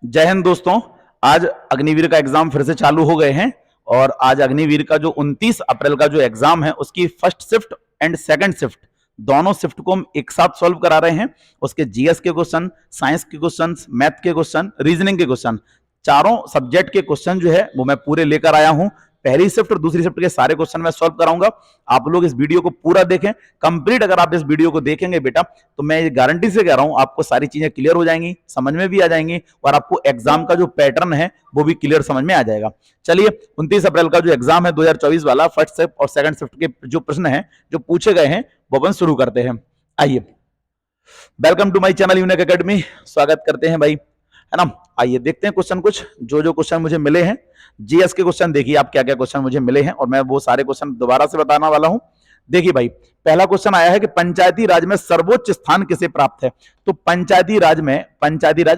जय हिंद दोस्तों। आज अग्निवीर का एग्जाम फिर से चालू हो गए हैं और आज अग्निवीर का जो 29 अप्रैल का जो एग्जाम है उसकी first shift and second shift दोनों शिफ्ट को हम एक साथ सॉल्व करा रहे हैं। उसके जीएस के क्वेश्चन, साइंस के क्वेश्चन, मैथ के क्वेश्चन, रीजनिंग के क्वेश्चन, चारों सब्जेक्ट के क्वेश्चन जो है वो मैं पूरे लेकर आया हूं। पहली शिफ्ट और दूसरी शिफ्ट के सारे क्वेश्चन मैं सॉल्व कराऊंगा। आप लोग इस वीडियो को पूरा देखें कंप्लीट। अगर आप इस वीडियो को देखेंगे बेटा तो मैं ये गारंटी से कह रहा हूं आपको सारी चीजें क्लियर हो जाएंगी, समझ में भी आ जाएंगी और आपको एग्जाम का जो पैटर्न है वो भी क्लियर समझ में आ जाएगा। चलिए 29 अप्रैल का जो एग्जाम है 2024 वाला फर्स्ट शिफ्ट और सेकंड शिफ्ट के जो प्रश्न है जो पूछे गए हैं वो अपन शुरू करते हैं। आइए, welcome to my channel unique academy. स्वागत करते हैं भाई, है ना। आइए देखते हैं क्वेश्चन कुछ जो क्वेश्चन मुझे मिले हैं। जीएस के क्वेश्चन देखिए आप क्या क्या क्वेश्चन मुझे मिले हैं और मैं वो सारे क्वेश्चन दोबारा से बताने वाला हूं। देखिए भाई, पहला क्वेश्चन आया है कि पंचायती राज में सर्वोच्च स्थान किसे प्राप्त है। तो पंचायती राज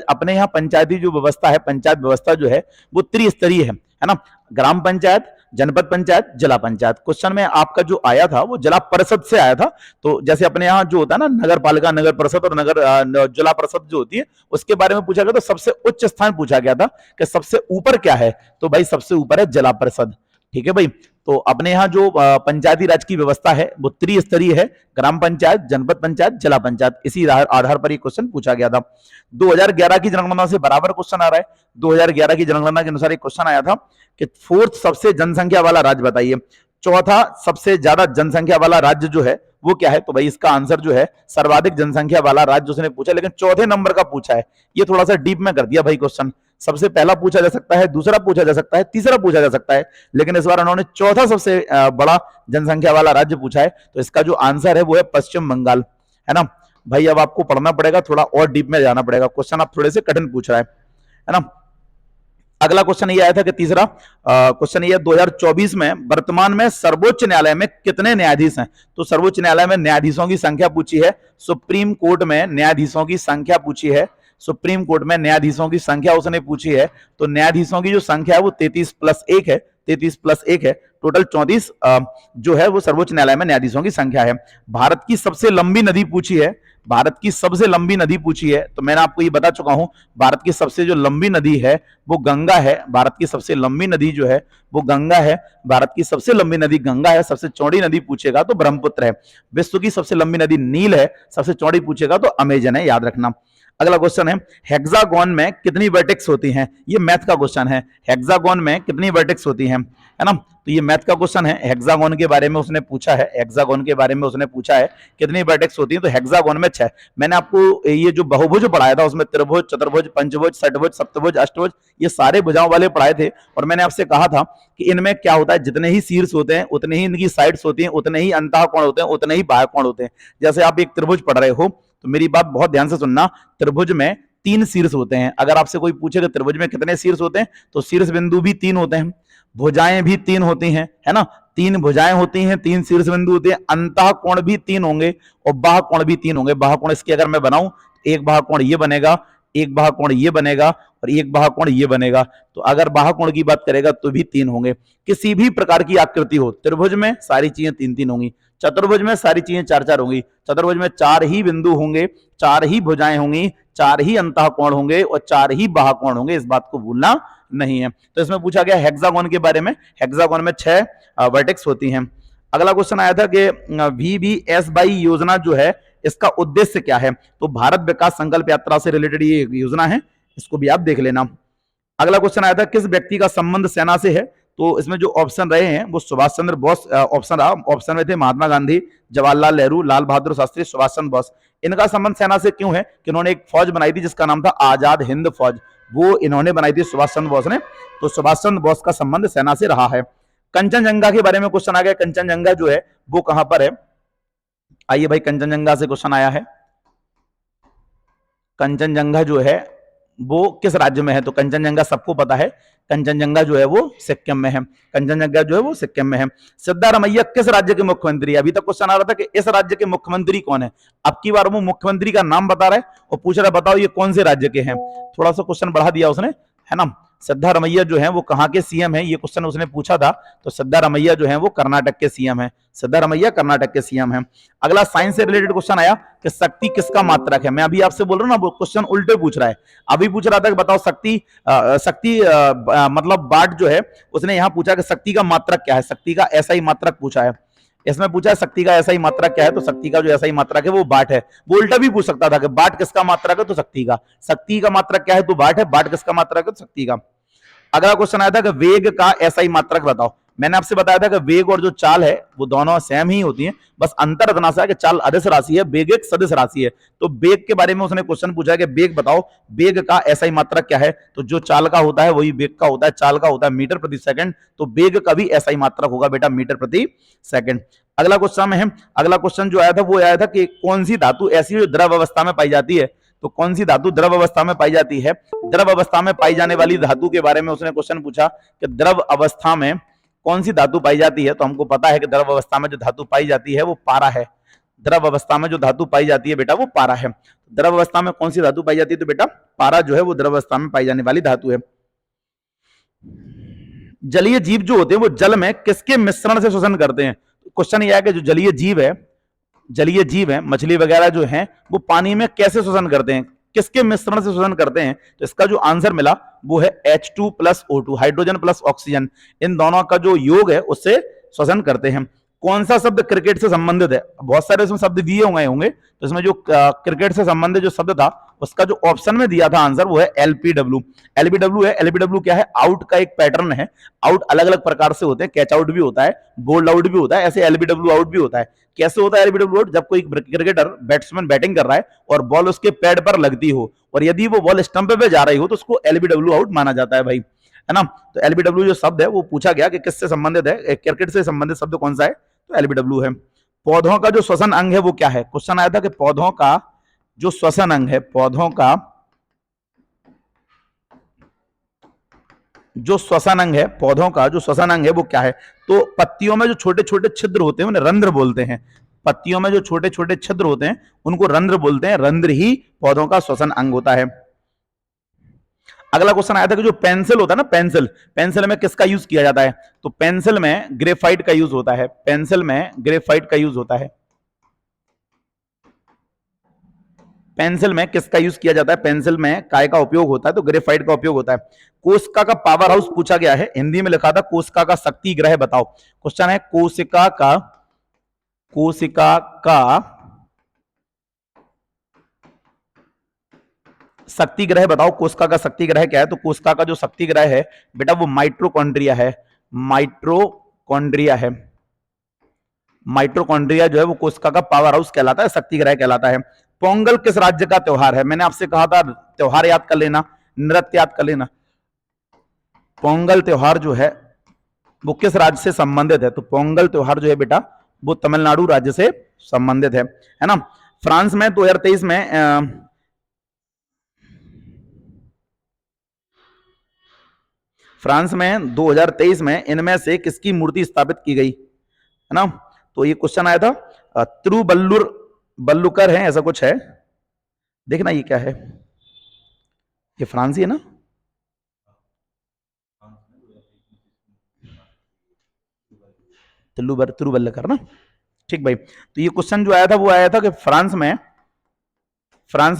अपने यहाँ पंचायती जो व्यवस्था है, पंचायत व्यवस्था जो है वो त्रिस्तरीय है ना। ग्राम पंचायत, जनपद पंचायत, जिला पंचायत। क्वेश्चन में आपका जो आया था वो जिला परिषद से आया था। तो जैसे अपने यहाँ जो होता है ना नगर पालिका, नगर परिषद और जिला परिषद जो होती है उसके बारे में पूछा गया। तो सबसे उच्च स्थान पूछा गया था कि सबसे ऊपर क्या है, तो भाई सबसे ऊपर है जिला परिषद। ठीक है भाई। तो अपने यहाँ जो पंचायती राज की व्यवस्था है वो त्रिस्तरीय है, ग्राम पंचायत, जनपद पंचायत, जिला पंचायत। इसी आधार पर ये क्वेश्चन पूछा गया था। 2011 की जनगणना से बराबर क्वेश्चन आ रहा है। 2011 की जनगणना के अनुसार एक क्वेश्चन आया था कि फोर्थ सबसे जनसंख्या वाला राज्य बताइए। चौथा सबसे ज्यादा जनसंख्या वाला राज्य जो है वो क्या है। तो भाई इसका आंसर जो है सर्वाधिक जनसंख्या वाला राज्य उसने पूछा, लेकिन चौथे नंबर का पूछा है। ये थोड़ा सा डीप में कर दिया भाई क्वेश्चन। सबसे पहला पूछा जा सकता है, दूसरा पूछा जा सकता है, तीसरा पूछा जा सकता है, लेकिन इस बार उन्होंने चौथा सबसे बड़ा जनसंख्या वाला राज्य पूछा है। तो इसका जो आंसर है वो है पश्चिम बंगाल, है ना भाई। अब आपको पढ़ना पड़ेगा, थोड़ा और डीप में जाना पड़ेगा। क्वेश्चन आप थोड़े से कठिन पूछ रहा है ना। अगला क्वेश्चन ये आया था कि तीसरा क्वेश्चन ये 2024 में वर्तमान में सर्वोच्च न्यायालय में कितने न्यायाधीश हैं। तो सर्वोच्च न्यायालय में न्यायाधीशों की संख्या पूछी है। सुप्रीम कोर्ट में न्यायाधीशों की संख्या पूछी है। सुप्रीम कोर्ट में न्यायाधीशों की संख्या उसने पूछी है। तो न्यायाधीशों की जो संख्या है वो 33+1 है। 33+1 है, टोटल 34 जो है वो सर्वोच्च न्यायालय में न्यायाधीशों की संख्या है। भारत की सबसे लंबी नदी पूछी है। भारत की सबसे लंबी नदी पूछी है। तो मैंने आपको ये बता चुका हूं, भारत की सबसे जो लंबी नदी है वो गंगा है। भारत की सबसे लंबी नदी जो है वो गंगा है। भारत की सबसे लंबी नदी गंगा है। सबसे चौड़ी नदी पूछेगा तो ब्रह्मपुत्र है। विश्व की सबसे लंबी नदी नील है। सबसे चौड़ी पूछेगा तो अमेजन है, याद रखना। अगला क्वेश्चन है हेक्सागोन में कितनी वर्टेक्स होती हैं। ये मैथ का क्वेश्चन है। हेक्सागोन में कितनी वर्टेक्स होती हैं, है ना। तो ये मैथ का क्वेश्चन है। हेक्सागोन के बारे में उसने पूछा है। हेक्सागोन के बारे में उसने पूछा है कितनी वर्टेक्स होती हैं। तो हेक्सागोन में 6। मैंने आपको ये जो बहुभुज पढ़ाया था उसमें त्रिभुज, चतुर्भुज, पंचभुज, षटभुज, सप्तभुज, अष्टभुज ये सारे भुजाओं वाले पढ़ाए थे। और मैंने आपसे कहा था कि इनमें क्या होता है, जितने ही शीर्ष होते हैं उतने ही इनकी साइड्स होती हैं, उतने ही अंतः कोण होते हैं, उतने ही बाह्य कोण होते हैं। जैसे आप एक त्रिभुज पढ़ रहे हो तो मेरी बात बहुत ध्यान से सुनना। त्रिभुज में 3 शीर्ष होते हैं। अगर आपसे कोई पूछे कि त्रिभुज में कितने शीर्ष होते हैं तो शीर्ष बिंदु भी 3 होते हैं, भुजाएं भी 3 होती हैं, है ना। 3 भुजाएं होती हैं, 3 शीर्ष बिंदु होते हैं, अंतः कोण भी 3 होंगे और बाह्य कोण भी 3 होंगे। बाह्य कोण इसकी अगर मैं बनाऊं, एक बाह्य कोण ये बनेगा, एक बाह्य कोण ये बनेगा और एक बाह्य कोण ये बनेगा। तो अगर बाह्य कोण की बात करेगा तो भी 3 होंगे। किसी भी प्रकार की आकृति हो, त्रिभुज में सारी चीजें 3-3 होंगी, चतुर्भुज में सारी चीजें 4-4 होंगी, चतुर्भुज में 4 ही बिंदु होंगे, 4 ही भुजाएं होंगी, 4 ही अंतः कोण होंगे और 4 ही बाह्य कोण होंगे। इस बात को भूलना नहीं है। तो इसमें पूछा गया हेक्सागोन के बारे में। हेक्सागोन में 6 वर्टेक्स होती हैं। अगला क्वेश्चन आया था कि VBSY योजना जो है इसका उद्देश्य क्या है। तो भारत विकास संकल्प यात्रा से रिलेटेड ये योजना है, इसको भी आप देख लेना। अगला क्वेश्चन आया था किस व्यक्ति का संबंध सेना से है। तो इसमें जो ऑप्शन रहे हैं वो सुभाष चंद्र बोस ऑप्शन रहा। ऑप्शन में थे महात्मा गांधी, जवाहरलाल नेहरू, लाल बहादुर शास्त्री, सुभाष चंद्र बोस। इनका संबंध सेना से क्यों है कि इन्होंने एक फौज बनाई थी जिसका नाम था आजाद हिंद फौज, वो इन्होंने बनाई थी सुभाष चंद्र बोस ने। तो सुभाष चंद्र बोस का संबंध सेना से रहा है। कंचनजंगा के बारे में क्वेश्चन आ गया। कंचनजंगा जो है वो कहां पर है। आइए भाई, कंचनजंगा से क्वेश्चन आया है। कंचनजंगा जो है वो किस राज्य में है। तो कंचनजंगा सबको पता है, कंचनजंगा जो है वो सिक्किम में है। कंचनजंगा जो है वो सिक्किम में है। सिद्धारमैया किस राज्य के मुख्यमंत्री है। अभी तक क्वेश्चन आ रहा था कि इस राज्य के मुख्यमंत्री कौन है। अब की बार वो मुख्यमंत्री का नाम बता रहा है और पूछ रहा है बताओ ये कौन से राज्य के हैं। थोड़ा सा क्वेश्चन बढ़ा दिया उसने, है ना। सिद्धारमैया जो है वो कहाँ के सीएम है, ये क्वेश्चन उसने पूछा था। तो सिद्धारमैया जो है वो कर्नाटक के सीएम है, सिद्धारमैया कर्नाटक के सीएम है। अगला साइंस से रिलेटेड क्वेश्चन आया कि शक्ति किसका मात्रक है। मैं अभी आपसे बोल रहा हूँ ना, वो क्वेश्चन उल्टे पूछ रहा है। अभी पूछ रहा था कि बताओ शक्ति मतलब वाट जो है, उसने यहाँ पूछा कि शक्ति का मात्रक क्या है, शक्ति का ऐसा ही मात्रक पूछा है। इसमें पूछा है शक्ति का ऐसा ही मात्रक क्या है, तो शक्ति का जो ऐसा ही मात्रक है वो वाट है। वो उल्टा भी पूछ सकता था कि वाट किसका मात्रक है, तो शक्ति का मात्रक क्या है, तो वाट है। वाट किसका मात्रक है, तो शक्ति का। अगला क्वेश्चन आया था कि वेग का ऐसा ही मात्रक बताओ। मैंने आपसे बताया था कि वेग और जो चाल है वो दोनों सेम ही होती हैं, बस अंतर इतना सा है कि चाल अदिश राशि है, वेग एक सदिश राशि है। तो वेग के बारे में उसने क्वेश्चन पूछा कि वेग बताओ, वेग का ऐसा ही मात्रक क्या है, तो जो चाल का होता है वही वेग का होता है, चाल का होता है मीटर प्रति सेकंड, तो वेग का भी ऐसा ही मात्रक होगा बेटा, मीटर प्रति सेकंड। अगला क्वेश्चन में है, अगला क्वेश्चन जो आया था वो आया था कि कौन सी धातु ऐसी जो द्रव अवस्था में पाई जाती है, तो कौन सी धातु द्रव अवस्था में पाई जाती है। द्रव अवस्था में पाई जाने वाली धातु के बारे में उसने क्वेश्चन पूछा कि द्रव अवस्था में कौन सी धातु पाई जाती है। तो हमको पता है कि द्रव अवस्था में जो धातु पाई जाती है वो पारा है। द्रव अवस्था में जो धातु पाई जाती है बेटा वो पारा है। द्रव अवस्था में कौन सी धातु पाई जाती है, तो बेटा पारा जो है वो द्रव अवस्था में पाई जाने वाली धातु है। जलीय जीव जो होते हैं वो जल में किसके मिश्रण से श्वसन करते हैं। क्वेश्चन ये है कि जो जलीय जीव है मछली वगैरह जो है वो पानी में कैसे श्वसन करते हैं, किसके मिश्रण से श्वसन करते हैं। तो इसका जो आंसर मिला वो है H2 plus O2, hydrogen plus oxygen, इन दोनों का जो योग है उससे श्वसन करते हैं। कौन सा शब्द क्रिकेट से संबंधित है, बहुत सारे इसमें शब्द दिए होंगे, तो इसमें जो क्रिकेट से संबंधित जो शब्द था उसका जो ऑप्शन में दिया था आंसर वो है एलपीडब्ल्यू। एलबीडब्ल्यू है, एलबीडब्ल्यू क्या है, आउट का एक पैटर्न है। आउट अलग अलग प्रकार से होते हैं, कैच आउट भी होता है, बोल्ड आउट भी होता है, ऐसे एलबीडब्ल्यू आउट भी होता है। कैसे होता है एलबीडब्ल्यू आउट, जब कोई क्रिकेटर बैट्समैन बैटिंग कर रहा है और बॉल उसके पैड पर लगती हो और यदि वो बॉल स्टंप पे जा रही हो तो उसको एलबीडब्ल्यू आउट माना जाता है भाई, है ना। तो एलबीडब्ल्यू जो शब्द है वो पूछा गया कि किससे संबंधित है, क्रिकेट से संबंधित शब्द कौन सा है, तो एलबीडब्ल्यू है। पौधों का जो श्वसन अंग है वो क्या है, क्वेश्चन आया था कि पौधों का जो श्वसन अंग है, पौधों का जो श्वसन अंग है, पौधों का जो श्वसन अंग है वो क्या है। तो पत्तियों में जो छोटे छोटे छिद्र होते हैं उन्हें रंध्र बोलते हैं। पत्तियों में जो छोटे छोटे छिद्र होते हैं उनको रंध्र बोलते हैं, रंध्र ही पौधों का श्वसन अंग होता है। अगला क्वेश्चन आया था कि जो पेंसिल होता है ना, पेंसिल में किसका यूज किया जाता है, तो पेंसिल में ग्रेफाइट का यूज होता है, पेंसिल में ग्रेफाइट का यूज होता है। पेंसिल में किसका यूज किया जाता है, पेंसिल में काय का उपयोग होता है, तो ग्रेफाइट का उपयोग होता है। कोशिका का पावर हाउस पूछा गया है, हिंदी में लिखा था कोशिका का शक्ति ग्रह बताओ। क्वेश्चन है कोशिका का शक्ति ग्रह बताओ। कोशिका का शक्ति ग्रह क्या है, तो कोशिका का जो शक्ति ग्रह है बेटा वो माइटोकॉन्ड्रिया है, माइटोकॉन्ड्रिया है। माइटोकॉन्ड्रिया जो है वो कोशिका का पावर हाउस कहलाता है, शक्ति ग्रह कहलाता है। पोंगल किस राज्य का त्योहार है, मैंने आपसे कहा था त्योहार याद कर लेना, नृत्य याद कर लेना। पोंगल त्योहार जो है वो किस राज्य से संबंधित है, तो पोंगल त्योहार जो है बेटा वो तमिलनाडु राज्य से संबंधित है ना। फ्रांस में 2023 में फ्रांस में 2023 में इनमें से किसकी मूर्ति स्थापित की गई, है ना। तो ये क्वेश्चन आया था, तिरुवल्लुवर है, ऐसा कुछ है, देखना ये क्या है, ये फ्रांस ही है ना। तिरुवल्लुवर ना, ठीक भाई। तो ये क्वेश्चन जो आया था वो आया था कि फ्रांस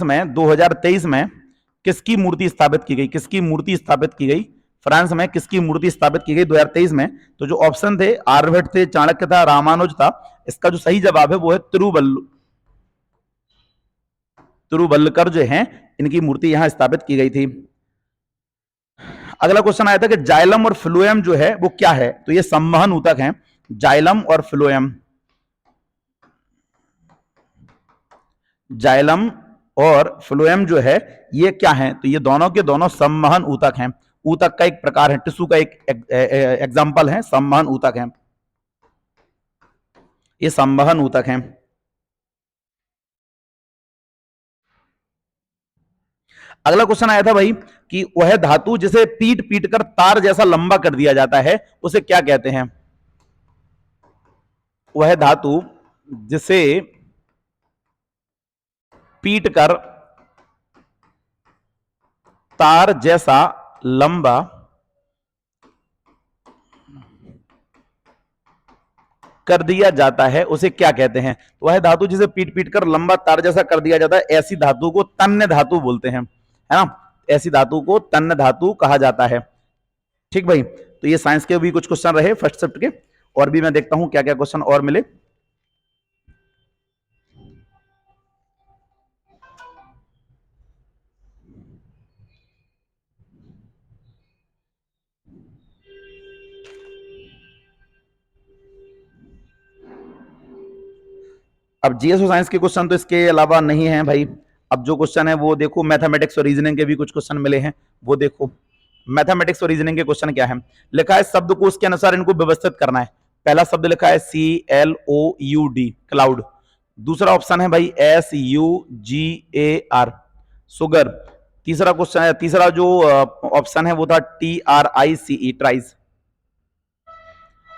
में 2023 में किसकी मूर्ति स्थापित की गई, किसकी मूर्ति स्थापित की गई, फ्रांस में किसकी मूर्ति स्थापित की गई 2023 में। तो जो ऑप्शन थे आर्यभट्ट थे, चाणक्य था, रामानुज था। इसका जो सही जवाब है वो है तिरुवल्लुवर जो है इनकी मूर्ति यहां स्थापित की गई थी। अगला क्वेश्चन आया था कि जाइलम और फ्लोएम जो है वो क्या है, तो ये संवहन ऊतक है, जाइलम और फ्लोएम। जाइलम और फ्लोएम जो है ये क्या है, तो ये दोनों के दोनों संवहन ऊतक हैं। ऊतक का एक प्रकार है, टिश्यू का एक एग्जाम्पल है, संवहन ऊतक है, ये संवहन ऊतक है। अगला क्वेश्चन आया था भाई कि वह धातु जिसे पीट पीट कर तार जैसा लंबा कर दिया जाता है उसे क्या कहते हैं। वह धातु जिसे पीट कर तार जैसा लंबा कर दिया जाता है उसे क्या कहते हैं? तो वह धातु जिसे पीट पीट कर लंबा तार जैसा कर दिया जाता है, ऐसी धातु को तन्य धातु बोलते हैं, है ना? ऐसी धातु को तन्य धातु कहा जाता है। ठीक भाई, तो ये साइंस के भी कुछ क्वेश्चन रहे फर्स्ट शिफ्ट के, और भी मैं देखता हूं क्या क्या क्वेश्चन और मिले। अब जीएस और साइंस के क्वेश्चन तो इसके अलावा नहीं है भाई। अब जो क्वेश्चन है वो देखो, मैथमेटिक्स और रीजनिंग के भी कुछ क्वेश्चन मिले हैं, वो देखो। मैथमेटिक्स और रीजनिंग के क्वेश्चन क्या है? लिखा है शब्द को उसके अनुसार इनको व्यवस्थित करना है। पहला शब्द लिखा है CLOUD, क्लाउड। दूसरा ऑप्शन है भाई SUGAR, सुगर। तीसरा क्वेश्चन है, तीसरा जो ऑप्शन है वो था TRICE, ट्राइस।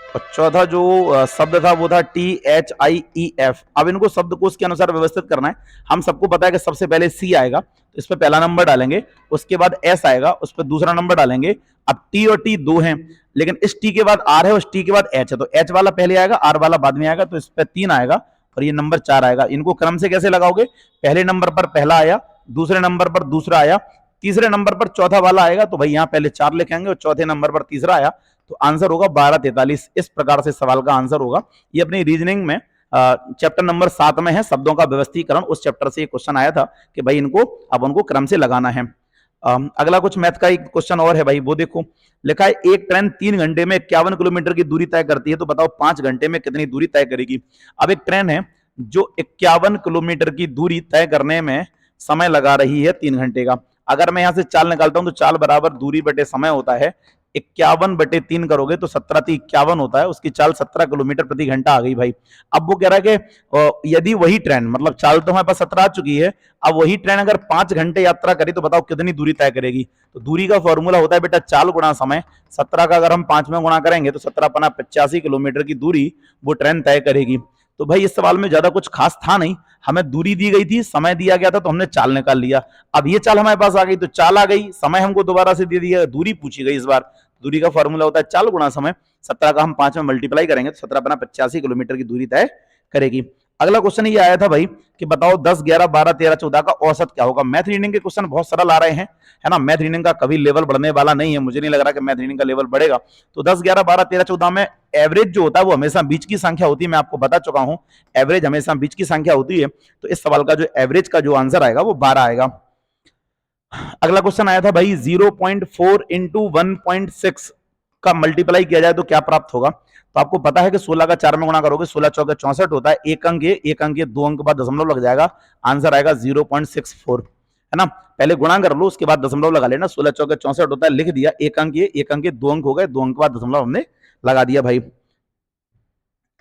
और चौथा जो शब्द था वो था THIEF। अब इनको शब्दकोश के अनुसार व्यवस्थित करना है। हम सबको पता है कि सबसे पहले C आएगा, तो इस पे पहला नंबर डालेंगे, उसके बाद S आएगा, उस पर दूसरा नंबर डालेंगे। अब T और T दो हैं, लेकिन इस T के बाद R है, उस T के बाद H है, तो H वाला पहले आएगा, R वाला बाद में आएगा, तो इस पे 3 आएगा और ये नंबर 4 आएगा। इनको क्रम से कैसे लगाओगे? पहले नंबर पर पहला आया, दूसरे नंबर पर दूसरा आया, तीसरे नंबर पर चौथा वाला आएगा, तो भाई यहाँ पहले 4 लिखेंगे और चौथे नंबर पर तीसरा आया, तो आंसर होगा 1243। इस प्रकार से सवाल का आंसर होगा। ये अपनी रीजनिंग में चैप्टर नंबर 7 में है, शब्दों का व्यवस्थीकरण। उस चैप्टर से ये क्वेश्चन आया था कि भाई इनको अब उनको क्रम से लगाना है। अगला कुछ मैथ का एक क्वेश्चन और है भाई, वो देखो। लिखा है एक ट्रेन 3 घंटे में 51 किलोमीटर की दूरी तय करती है, तो बताओ 5 घंटे में कितनी दूरी तय करेगी? अब एक ट्रेन है जो 51 किलोमीटर की दूरी तय करने में समय लगा रही है 3 घंटे का। अगर मैं यहां से चाल निकालता हूं तो चाल बराबर दूरी बटे समय होता है। 51/3 करोगे तो 17×3 = 51 होता है। उसकी चाल 17 किलोमीटर प्रति घंटा आ गई भाई। अब वो कह रहा है कि यदि वही ट्रेन, मतलब चाल तो हमारे पास 17 आ चुकी है, अब वही ट्रेन अगर 5 घंटे यात्रा करे तो बताओ कितनी दूरी तय करेगी? तो दूरी का फॉर्मूला होता है बेटा चाल गुणा समय। 17 का अगर हम 5 में गुणा करेंगे तो 17×5 = 85 किलोमीटर की दूरी वो ट्रेन तय करेगी। तो भाई इस सवाल में ज्यादा कुछ खास था नहीं, हमें दूरी दी गई थी, समय दिया गया था, तो हमने चाल निकाल लिया। अब ये चाल हमारे पास आ गई, तो चाल आ गई, समय हमको दोबारा से दे दिया, दूरी पूछी गई इस बार। दूरी का फॉर्मूला होता है चाल गुणा समय। 17 का हम 5 में मल्टीप्लाई करेंगे तो 17×5 = 85 किलोमीटर की दूरी तय करेगी। अगला क्वेश्चन ये आया था भाई कि बताओ 10, 11, 12, 13, 14 का औसत क्या होगा? मैथ रीडिंग के क्वेश्चन बहुत सरल आ रहे हैं, है ना? मैथ रीडिंग का कभी लेवल बढ़ने वाला नहीं है, मुझे नहीं लग रहा कि मैथ रीडिंग का लेवल बढ़ेगा। तो 10, 11, 12, 13, 14 में एवरेज जो होता है वो हमेशा बीच की संख्या होती है। मैं आपको बता चुका हूं, एवरेज हमेशा बीच की संख्या होती है। तो इस सवाल का जो एवरेज का जो आंसर आएगा वो 12 आएगा। अगला क्वेश्चन आया था भाई 0.4 × 1.6 का मल्टीप्लाई किया जाए तो क्या प्राप्त होगा? तो आपको पता है कि 16 का 4 में गुणा करोगे 16 चौके 64 होता है। एक अंक ये 2 अंक बाद दशमलव लग जाएगा, आंसर आएगा 0.64, है ना? पहले गुणा कर लो, उसके बाद दशमलव लगा लेना। 16 चौके 64 होता है, लिख दिया। एक अंक ये 2 अंक हो गए, 2 अंक बाद दशमलव हमने लगा दिया भाई।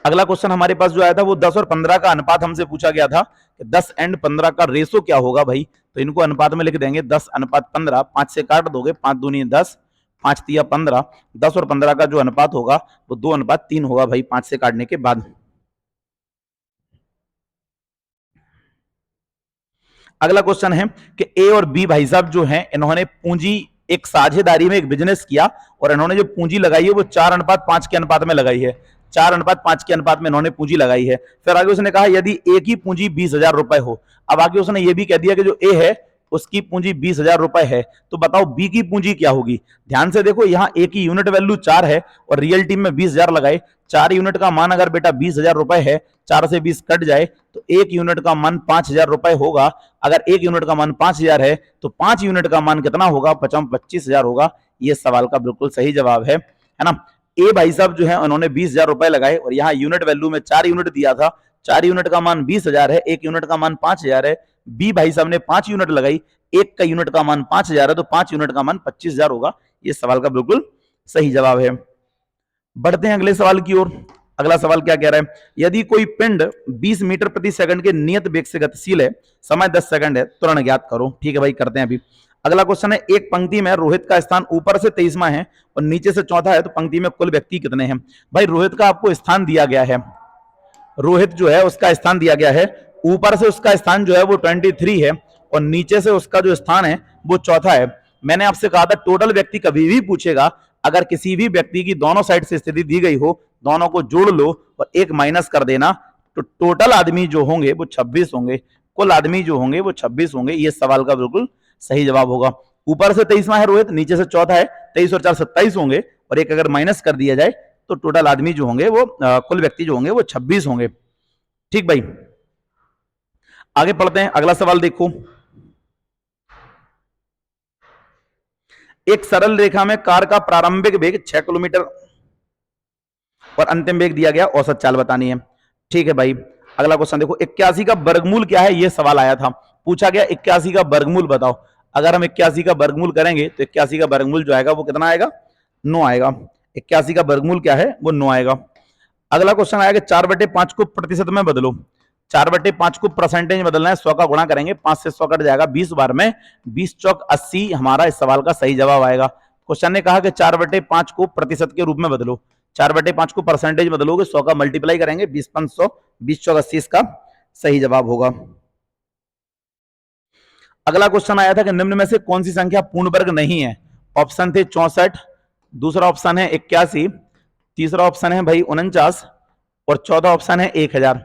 अगला क्वेश्चन हमारे पास जो आया था वो 10 और 15 का अनुपात हमसे पूछा गया था कि 10 और 15 का रेशो क्या होगा भाई? तो इनको अनुपात में लिख देंगे 10:15। 5 से काट दोगे, 5 दूनी 10, 5 तिया 15। 10 और 15 का जो अनुपात होगा वो 2:3 होगा भाई, 5 से काटने के बाद। अगला क्वेश्चन है कि ए और बी भाई साहब जो हैं, इन्होंने पूंजी एक साझेदारी में एक बिजनेस किया और इन्होंने जो पूंजी लगाई है वो 4:5 के अनुपात में लगाई है। 4:5 के अनुपात में इन्होंने पूंजी लगाई है। फिर आगे उसने कहा यदि ए की पूंजी 20,000 रुपए हो। अब आगे उसने ये भी कह दिया कि जो ए है उसकी पूंजी 20,000 रुपए है, तो बताओ बी की पूंजी क्या होगी? ध्यान से देखो, यहाँ ए की यूनिट वैल्यू 4 है और रियल टीम में 20,000 लगाए। 4 यूनिट का मान अगर बेटा 20,000 रुपए है, 4 से 20 कट जाए तो 1 यूनिट का मान 5,000 रुपए होगा। अगर 1 यूनिट का मान 5,000 है तो 5 यूनिट का मान कितना होगा? 25,000 होगा। ये सवाल का बिल्कुल सही जवाब है ना? ए भाई साहब जो है उन्होंने 20,000 रुपए लगाए और यहाँ यूनिट वैल्यू में 4 यूनिट दिया था। 4 यूनिट का मान 20,000 है, 1 यूनिट का मान 5,000 है। बी भाई साहब ने 5 यूनिट लगाई, 1 का यूनिट का मान 5,000 है, तो 5 यूनिट का मान 25,000 होगा। ये सवाल का बिल्कुल सही जवाब है। बढ़ते हैं अगले सवाल की ओर। अगला सवाल क्या कह रहा है? यदि कोई पिंड 20 मीटर प्रति सेकंड के नियत वेग से गतिशील है, समय 10 सेकंड है, तुरंत ज्ञात करो। ठीक है भाई, करते हैं अभी। अगला क्वेश्चन है एक पंक्ति में रोहित का स्थान ऊपर से 23वां है और नीचे से चौथा है, तो पंक्ति में कुल व्यक्ति कितने हैं? भाई रोहित का आपको स्थान दिया गया है, रोहित जो है उसका स्थान दिया गया है। ऊपर से उसका स्थान जो है वो 23 है और नीचे से उसका जो स्थान है वो चौथा है। मैंने आपसे कहा था टोटल व्यक्ति कभी भी पूछेगा, अगर किसी भी व्यक्ति की दोनों साइड से स्थिति दी गई हो, दोनों को जोड़ लो और एक माइनस कर देना, तो टोटल आदमी जो होंगे वो 26 होंगे, कुल आदमी जो होंगे वो 26 होंगे। ये सवाल का बिल्कुल सही जवाब होगा। ऊपर से 23वां है रोहित, नीचे से चौथा है, 23 और 4 27 होंगे, और एक अगर माइनस कर दिया जाए तो टोटल आदमी जो होंगे वो कुल व्यक्ति जो होंगे वो 26 होंगे। ठीक भाई, आगे पढ़ते हैं, अगला सवाल देखो। एक सरल रेखा में कार का प्रारंभिक वेग 6 किलोमीटर और अंतिम वेग दिया गया, औसत चाल बतानी है। ठीक है भाई, अगला क्वेश्चन देखो, 81 का वर्गमूल क्या है, यह सवाल आया था, पूछा गया 81 का वर्गमूल बताओ। अगर हम 81 का वर्गमूल करेंगे तो 81 का वर्गमूल जो आएगा वो कितना आएगा, 9 आएगा। 81 का वर्गमूल क्या है, वो 9 आएगा। अगला क्वेश्चन आएगा 4/5 को प्रतिशत में बदलो। 4/5 को परसेंटेज में बदलना है, 100 का गुणा करेंगे, 5 से 100 कट जाएगा 20 बार में, 20 चौक 80 हमारा इस सवाल का सही जवाब आएगा। क्वेश्चन ने कहा कि 4/5 को प्रतिशत के रूप में बदलो, 4/5 को परसेंटेज बदलोगे, 100 का मल्टीप्लाई करेंगे, 20 5 100, 20 चौक 80 इसका सही जवाब होगा। अगला क्वेश्चन आया था कि निम्न में से कौन सी संख्या पूर्ण वर्ग नहीं है। ऑप्शन थे 64, दूसरा ऑप्शन है 81, तीसरा ऑप्शन है भाई 49 और चौथा ऑप्शन है 1000।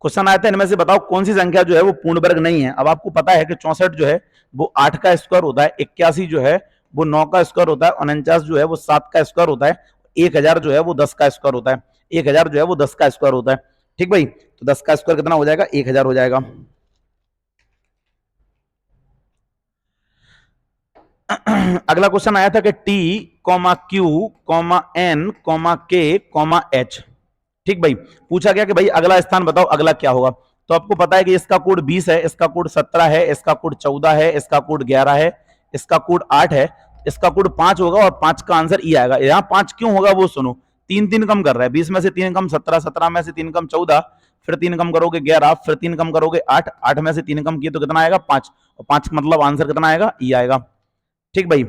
क्वेश्चन आया था इनमें से बताओ कौन सी संख्या जो है वो पूर्ण वर्ग नहीं है। अब आपको पता है कि 64 जो है वो 8 का स्क्वायर होता है, 81 जो है वो 9 का स्क्वायर होता है, 49 जो है वो 7 का स्क्वायर होता है, 1000 जो है वो 10 का स्क्वायर होता है, 1000 जो है वो 10 का स्क्वायर होता है। ठीक भाई, तो 10 का स्क्वायर कितना हो जाएगा, 1000 हो जाएगा। अगला क्वेश्चन आया था कि T, Q, N, K, H। ठीक भाई, पूछा गया कि भाई अगला स्थान बताओ, अगला क्या होगा। तो आपको पता है कि इसका कोड 20 है, इसका कोड 17 है, इसका कोड 14 है, इसका कोड 11 है, इसका कोड 8 है, इसका कोड 5 होगा और 5 का आंसर ई आएगा। यहां 5 क्यों होगा वो सुनो, 3 कम कर रहा है, 20 में से 3 कम 17, 17 में से 3 कम 14, फिर 3 कम करोगे 11, फिर 3 कम करोगे 8, 8 में से 3 कम किए तो कितना आएगा 5, और 5 मतलब आंसर कितना आएगा, ई आएगा। ठीक भाई,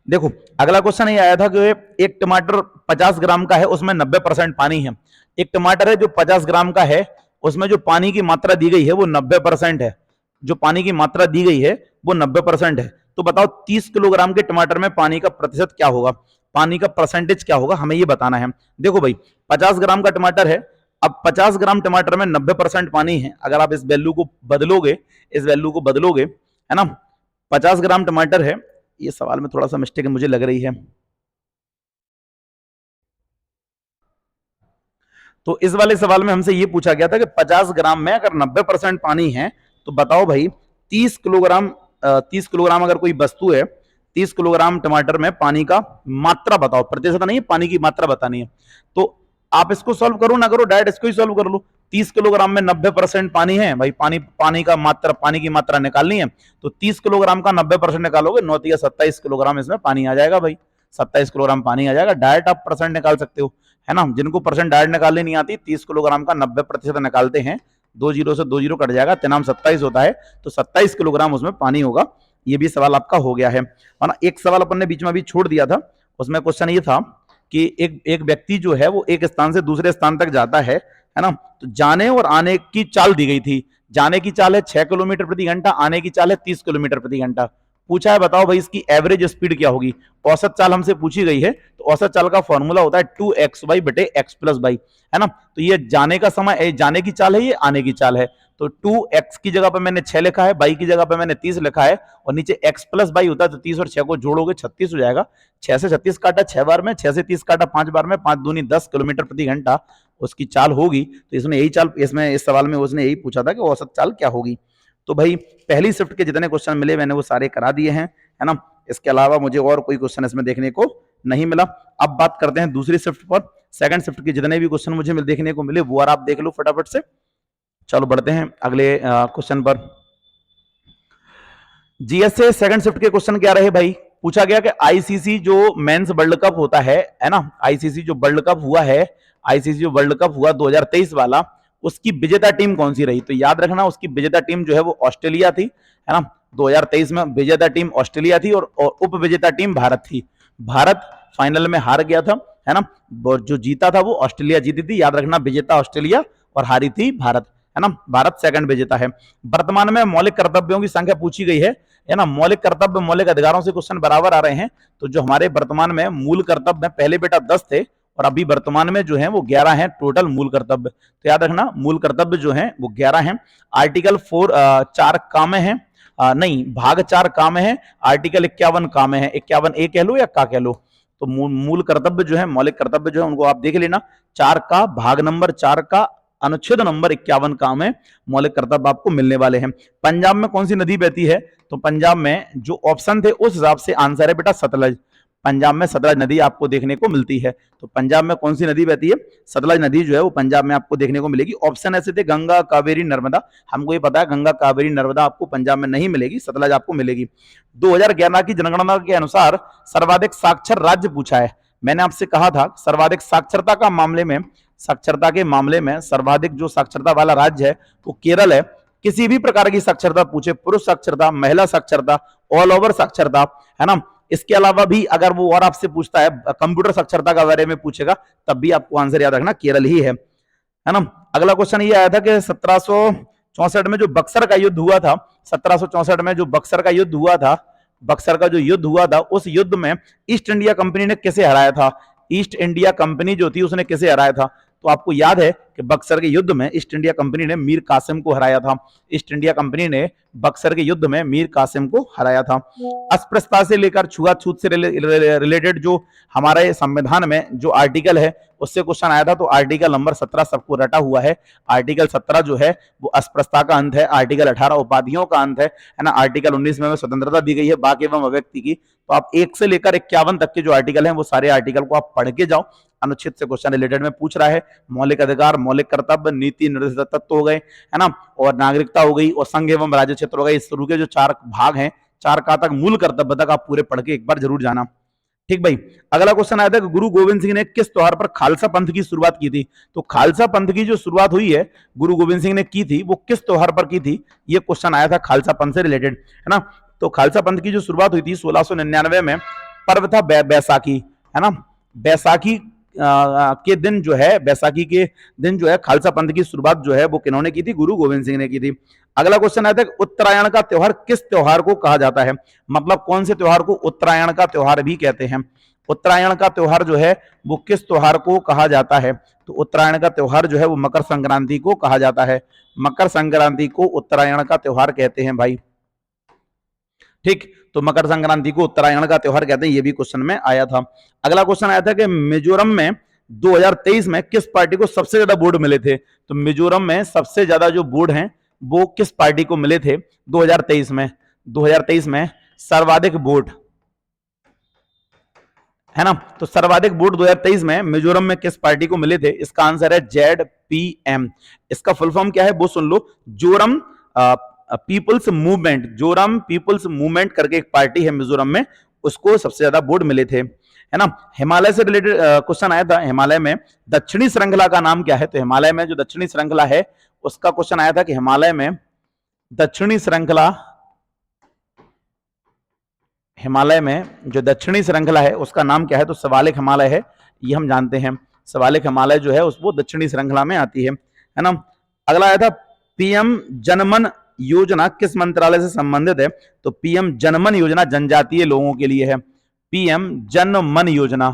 देखो अगला क्वेश्चन ये आया था कि एक टमाटर 50 ग्राम का है, उसमें 90% पानी है। एक टमाटर है जो 50 ग्राम का है, उसमें जो पानी की मात्रा दी गई है वो 90% है, जो पानी की मात्रा दी गई है वो 90% है। तो बताओ 30 किलोग्राम के टमाटर में पानी का प्रतिशत क्या होगा, पानी का परसेंटेज क्या होगा, हमें ये बताना है। देखो भाई 50 ग्राम का टमाटर है, अब 50 ग्राम टमाटर में 90% पानी है, अगर आप इस वैल्यू को बदलोगे, इस वैल्यू को बदलोगे, है ना, 50 ग्राम टमाटर है, ये सवाल में थोड़ा सा मिस्टेक मुझे लग रही है। तो इस वाले सवाल में हमसे ये पूछा गया था कि 50 ग्राम में अगर 90% पानी है तो बताओ भाई 30 किलोग्राम 30 किलोग्राम अगर कोई वस्तु है, 30 किलोग्राम टमाटर में पानी का मात्रा बताओ, प्रतिशत नहीं है, पानी की मात्रा बतानी है। तो आप इसको सॉल्व करो ना करो, डायरेक्ट इसको ही सॉल्व कर लो। 30 किलोग्राम में 90% पानी है भाई, पानी का मात्रा, पानी की मात्रा निकालनी है, तो 30 किलोग्राम का 90% निकालोगे, 9 या 27 किलोग्राम इसमें पानी आ जाएगा भाई, 27 किलोग्राम पानी आ जाएगा। डायरेक्ट आप परसेंट निकाल सकते हो, है ना। जिनको परसेंट डायरेक्ट निकालने नहीं आती, 30 किलोग्राम का 90% निकालते हैं, 2 जीरो से 2 जीरो कट जाएगा, तेनाम 27 होता है, तो 27 किलोग्राम उसमें पानी होगा। ये भी सवाल आपका हो गया है ना। एक सवाल अपन ने बीच में भी छोड़ दिया था, उसमें क्वेश्चन ये था कि एक व्यक्ति जो है वो एक स्थान से दूसरे स्थान तक जाता है ना, तो जाने और आने की चाल दी गई थी। जाने की चाल है 6 किलोमीटर प्रति घंटा, आने की चाल है 30 किलोमीटर प्रति घंटा। पूछा है बताओ भाई इसकी एवरेज स्पीड क्या होगी। औसत चाल हमसे पूछी गई है, तो औसत चाल का फॉर्मूला होता है 2xy बटे x प्लस वाई, है ना। तो ये जाने का समय, जाने की चाल है, ये आने की चाल है। तो 2x की जगह पे मैंने 6 लिखा है, y की जगह पे मैंने 30 लिखा है, और नीचे x प्लस वाई होता है, तो 30 और 6 को जोड़ोगे 36 हो जाएगा। 6 से 36 काटा 6 बार में, 6 से 30 काटा 5 बार में, 5 दूनी 10 किलोमीटर प्रति घंटा उसकी चाल होगी। तो इसमें यही चाल, इसमें इस सवाल में उसने यही पूछा था कि औसत चाल क्या होगी। तो भाई पहली शिफ्ट के जितने क्वेश्चन मिले मैंने वो सारे करा दिए हैं, है ना। इसके अलावा मुझे और कोई क्वेश्चन इसमें देखने को नहीं मिला। अब बात करते हैं दूसरी शिफ्ट पर। सेकंड शिफ्ट के जितने भी क्वेश्चन मुझे देखने को मिले वो और आप देख लो फटाफट से। चलो बढ़ते हैं अगले क्वेश्चन पर। जीएस से सेकंड शिफ्ट के क्वेश्चन क्या रहे भाई। पूछा गया कि आईसीसी जो मेंस वर्ल्ड कप होता है ना, आईसीसी जो वर्ल्ड कप हुआ है, आईसीसी जो वर्ल्ड कप हुआ 2023 वाला, उसकी विजेता टीम कौन सी रही। तो याद रखना उसकी विजेता टीम जो है वो ऑस्ट्रेलिया थी, है ना। 2023 में विजेता टीम ऑस्ट्रेलिया थी और उप विजेता टीम भारत थी। भारत फाइनल में हार गया था, है ना। जो जीता था वो ऑस्ट्रेलिया जीती थी, याद रखना, विजेता ऑस्ट्रेलिया और हारी थी भारत, है ना। भारत सेकंड विजेता है। वर्तमान में मौलिक कर्तव्यों की संख्या पूछी गई है ना। मौलिक कर्तव्य मौलिक अधिकारों से क्वेश्चन बराबर आ रहे हैं। तो जो हमारे वर्तमान में मूल कर्तव्य पहले बेटा 10 थे और अभी वर्तमान में जो है वो 11 हैं टोटल मूल कर्तव्य। तो याद रखना मूल कर्तव्य जो है वो 11 हैं। आर्टिकल 4 4 काम है, नहीं भाग 4 काम है, आर्टिकल 51 काम है, 51 ए कह लो या का कह लो। तो मूल कर्तव्य जो है मौलिक कर्तव्य जो है उनको आप देख लेना, 4 का भाग नंबर 4 का अनुच्छेद नंबर 51 काम है, मौलिक कर्तव्य आपको मिलने वाले हैं। पंजाब में कौन सी नदी बहती है? तो पंजाब में जो ऑप्शन थे उस हिसाब से आंसर है बेटा सतलज। पंजाब में सतलज नदी आपको देखने को मिलती है। तो पंजाब में कौन सी नदी बहती है? सतलज नदी जो है वो पंजाब में आपको देखने को मिलेगी। ऑप्शन ऐसे थे गंगा, कावेरी, नर्मदा। हमको ये पता है गंगा, कावेरी, नर्मदा आपको पंजाब में नहीं मिलेगी, सतलज आपको मिलेगी। 2011 की जनगणना के अनुसार सर्वाधिक साक्षर राज्य पूछा है। मैंने आपसे कहा था सर्वाधिक साक्षरता के मामले में सर्वाधिक जो साक्षरता वाला राज्य है वो केरल है। किसी भी प्रकार की साक्षरता पूछे, पुरुष साक्षरता, महिला साक्षरता, ऑल ओवर साक्षरता, है ना। इसके अलावा भी अगर वो और आपसे पूछता है कंप्यूटर साक्षरता के बारे में पूछेगा तब भी आपको आंसर याद रखना केरल ही है ना। अगला क्वेश्चन ये आया था कि 1764 में जो बक्सर का युद्ध हुआ था, 1764 में जो बक्सर का युद्ध हुआ था, बक्सर का जो युद्ध हुआ था उस युद्ध में ईस्ट इंडिया कंपनी ने किसे हराया था? ईस्ट इंडिया कंपनी जो थी उसने किसे हराया था? तो आपको याद है कि बक्सर के युद्ध में ईस्ट इंडिया कंपनी ने मीर कासिम को हराया था। ईस्ट इंडिया कंपनी ने बक्सर के युद्ध में मीर कासिम को हराया था। अस्पृश्यता से लेकर छुआछूत से रिलेटेड जो हमारे संविधान में जो आर्टिकल है उससे क्वेश्चन आया था। तो आर्टिकल नंबर 17 सबको रटा हुआ है। आर्टिकल 17 जो है वो अस्पृश्यता का अंत है। आर्टिकल 18 उपाधियों का अंत है ना। आर्टिकल 19 में स्वतंत्रता दी गई है वाक एवं अभिव्यक्ति की। तो आप 1 से लेकर 51 तक के जो आर्टिकल हैं वो सारे आर्टिकल को आप पढ़ के जाओ। अनुच्छेद से क्वेश्चन रिलेटेड में पूछ रहा है। मौलिक अधिकार, मौलिक कर्तव्य, नीति निर्देशित तत्व हो गए, है ना, और नागरिकता हो गई और संघ एवं राज्य क्षेत्र हो गए। इस शुरू के जो 4 भाग हैं, 4 का तक मूल कर्तव्य तक आप पूरे पढ़ के एक बार जरूर जाना। ठीक भाई। अगला क्वेश्चन आया था कि गुरु गोविंद सिंह ने किस त्योहार पर खालसा पंथ की शुरुआत की थी? तो खालसा पंथ की जो शुरुआत हुई है गुरु गोविंद सिंह ने की थी वो किस त्योहार पर की थी? ये क्वेश्चन आया था खालसा पंथ से रिलेटेड, है ना। तो खालसा पंथ की जो शुरुआत हुई थी 1699 में, पर्व था बैसाखी, है ना। बैसाखी के दिन जो है, बैसाखी के दिन जो है खालसा पंथ की शुरुआत जो है वो किन्होंने की थी? गुरु गोविंद सिंह ने की थी। अगला क्वेश्चन आता है उत्तरायण का त्योहार किस त्योहार को कहा जाता है? मतलब कौन से त्योहार को उत्तरायण का त्योहार भी कहते हैं? उत्तरायण का त्योहार जो है वो किस त्योहार को कहा जाता है? तो उत्तरायण का त्योहार जो है वो मकर संक्रांति को कहा जाता है। मकर संक्रांति को उत्तरायण का त्योहार कहते हैं भाई। ठीक, तो मकर संक्रांति को उत्तरायण का त्योहार कहते हैं, ये भी क्वेश्चन में आया था। अगला क्वेश्चन आया था कि मिजोरम में 2023 में किस पार्टी को सबसे ज्यादा वोट मिले थे? तो मिजोरम में सबसे ज्यादा जो वोट हैं वो किस पार्टी को मिले थे 2023 में? 2023 में सर्वाधिक वोट, है ना। तो सर्वाधिक वोट 2023 में मिजोरम में किस पार्टी को मिले थे? इसका आंसर है ZPM। इसका फुल फॉर्म क्या है वो सुन लो, Zoram People's Movement. Zoram People's Movement करके एक पार्टी है मिजोरम में, उसको सबसे ज्यादा वोट मिले थे, है ना। हिमालय से रिलेटेड क्वेश्चन आया था, हिमालय में दक्षिणी श्रृंखला का नाम क्या है? तो हिमालय में जो दक्षिणी श्रृंखला है उसका क्वेश्चन आया था कि हिमालय में दक्षिणी श्रृंखला, हिमालय में जो दक्षिणी श्रृंखला है उसका नाम क्या है? तो शिवालिक हिमालय है, ये हम जानते हैं। शिवालिक हिमालय जो है वो दक्षिणी श्रृंखला में आती है ना। अगला आया था पीएम जनमन योजना किस मंत्रालय से संबंधित है? तो पीएम जनमन योजना जनजातीय लोगों के लिए है। पीएम जनमन योजना,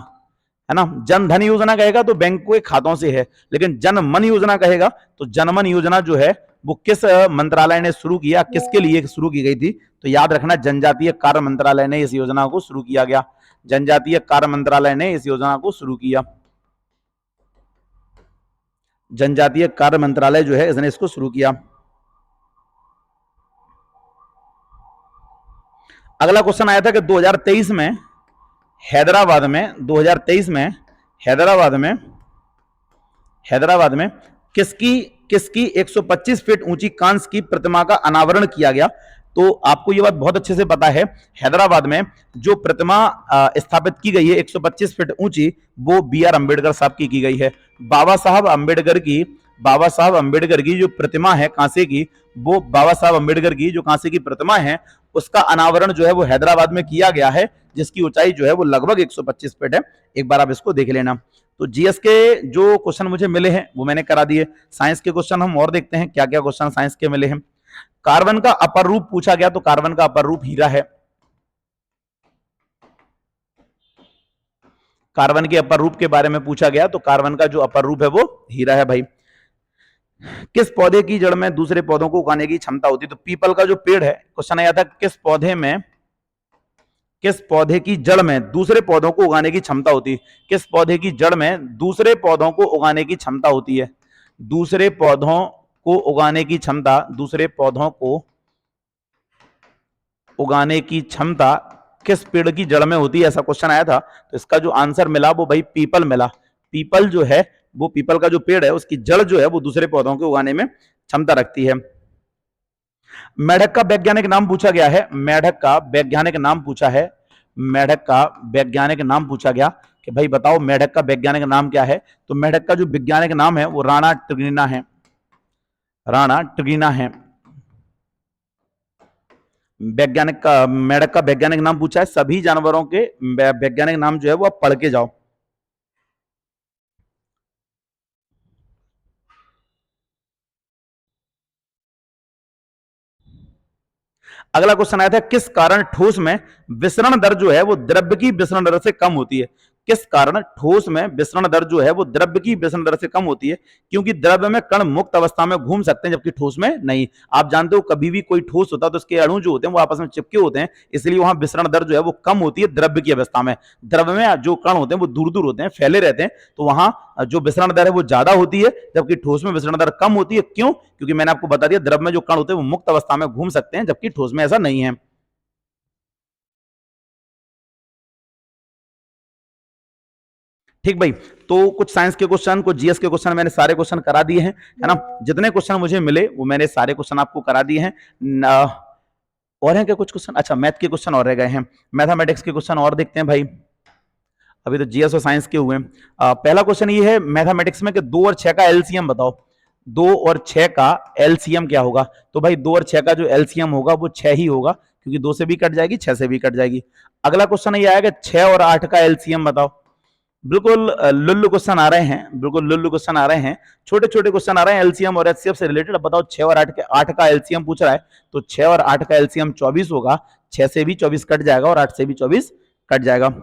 है ना। जन धन योजना कहेगा तो बैंक के खातों से है, लेकिन जनमन योजना कहेगा तो जनमन योजना जो है वो किस मंत्रालय ने शुरू किया, किसके लिए शुरू की गई थी? तो याद रखना जनजातीय कार्य मंत्रालय ने इस योजना को शुरू किया गया। जनजातीय कार्य मंत्रालय ने इस योजना को शुरू किया। जनजातीय कार्य मंत्रालय जो है इसने इसको शुरू किया। अगला क्वेश्चन आया था कि 2023 में हैदराबाद में, 2023 में हैदराबाद में किसकी 125 फीट ऊंची कांस्य की प्रतिमा का अनावरण किया गया? तो आपको यह बात बहुत अच्छे से पता है, हैदराबाद में जो प्रतिमा स्थापित की गई है 125 फीट ऊंची, वो BR अम्बेडकर साहब की गई है। बाबा साहब अम्बेडकर की जो प्रतिमा है कांसे की, वो बाबा साहब अम्बेडकर की जो कांसे की प्रतिमा है उसका अनावरण जो है वो हैदराबाद में किया गया है, जिसकी ऊंचाई जो है वो लगभग 125 फीट है। एक बार आप इसको देख लेना। तो जीएस के जो क्वेश्चन मुझे मिले हैं वो मैंने करा दिए। साइंस के क्वेश्चन हम और देखते हैं क्या क्या क्वेश्चन साइंस के मिले हैं। कार्बन का अपर रूप पूछा गया, तो कार्बन का अपर रूप हीरा है। कार्बन के अपर रूप के बारे में पूछा गया, तो कार्बन का जो अपर रूप है वो हीरा है भाई। किस पौधे की जड़ में दूसरे पौधों को उगाने की क्षमता होती है? तो पीपल का जो पेड़ है, क्वेश्चन आया था किस पौधे की जड़ में दूसरे पौधों को उगाने की क्षमता होती है? किस पौधे की जड़ में दूसरे पौधों को उगाने की क्षमता होती है? दूसरे पौधों को उगाने की क्षमता, दूसरे पौधों को उगाने की क्षमता किस पेड़ की जड़ में होती है? ऐसा क्वेश्चन आया था। तो इसका जो आंसर मिला वो भाई पीपल मिला। पीपल जो है वो, पीपल का जो पेड़ है उसकी जड़ जो है वो दूसरे पौधों को उगाने में क्षमता रखती है। मेढक का वैज्ञानिक नाम पूछा गया है। मेढक का वैज्ञानिक नाम पूछा है। मेढक का वैज्ञानिक नाम पूछा गया कि भाई बताओ मेढक का वैज्ञानिक नाम क्या है? तो मेढक का जो वैज्ञानिक नाम है वो राणा ट्रिगिना है। राणा ट्रिगिना है वैज्ञानिक का। मेढक का वैज्ञानिक नाम पूछा है। सभी जानवरों के वैज्ञानिक नाम जो है वो आप पढ़ के जाओ। अगला क्वेश्चन आया था किस कारण ठोस में विसरण दर जो है वो द्रव्य की विसरण दर से कम होती है? किस कारण ठोस में विसरण दर जो है वो द्रव्य की विसरण दर से कम होती है? क्योंकि द्रव्य में कण मुक्त अवस्था में घूम सकते हैं जबकि ठोस में नहीं। आप जानते हो कभी भी कोई ठोस होता है तो उसके अणु जो होते हैं वो आपस में चिपके होते हैं, इसलिए वहां विसरण दर जो है वो कम होती है द्रव्य की अवस्था में। द्रव्य में जो कण होते हैं वो दूर दूर होते हैं, फैले रहते हैं, तो वहां जो विसरण दर है वो ज्यादा होती है, जबकि ठोस में विसरण दर कम होती है। क्यों? क्योंकि मैंने आपको बता दिया द्रव्य में जो कण होते हैं वो मुक्त अवस्था में घूम सकते हैं जबकि ठोस में ऐसा नहीं है। ठीक भाई, तो कुछ साइंस के क्वेश्चन, कुछ जीएस के क्वेश्चन मैंने सारे क्वेश्चन करा दिए हैं, है ना। जितने क्वेश्चन मुझे मिले वो मैंने सारे क्वेश्चन आपको करा दिए हैं। और हैं क्या कुछ क्वेश्चन? अच्छा, मैथ के क्वेश्चन और रह गए हैं। मैथमेटिक्स के क्वेश्चन और देखते हैं भाई। अभी तो जीएस और साइंस के हुए। पहला क्वेश्चन ये है मैथमेटिक्स में कि 2 और 6 का एलसीएम बताओ। 2 और 6 का एलसीएम क्या होगा? तो भाई 2 और 6 का जो एलसीएम होगा वो 6 ही होगा, क्योंकि 2 से भी कट जाएगी, 6 से भी कट जाएगी। अगला क्वेश्चन ये आएगा 6 और 8 का एलसीएम बताओ। बिल्कुल लुल्लु क्वेश्चन आ रहे हैं, बिल्कुल लुल्लु क्वेश्चन आ रहे हैं, छोटे छोटे क्वेश्चन आ रहे हैं एलसीएम और एचसीएफ से रिलेटेड। अब बताओ 6 और 8 का एलसीएम पूछ रहा है, तो 6 और 8 का एलसीएम 24 होगा। 6 से भी 24 कट जाएगा और 8 से भी 24 कट जाएगा।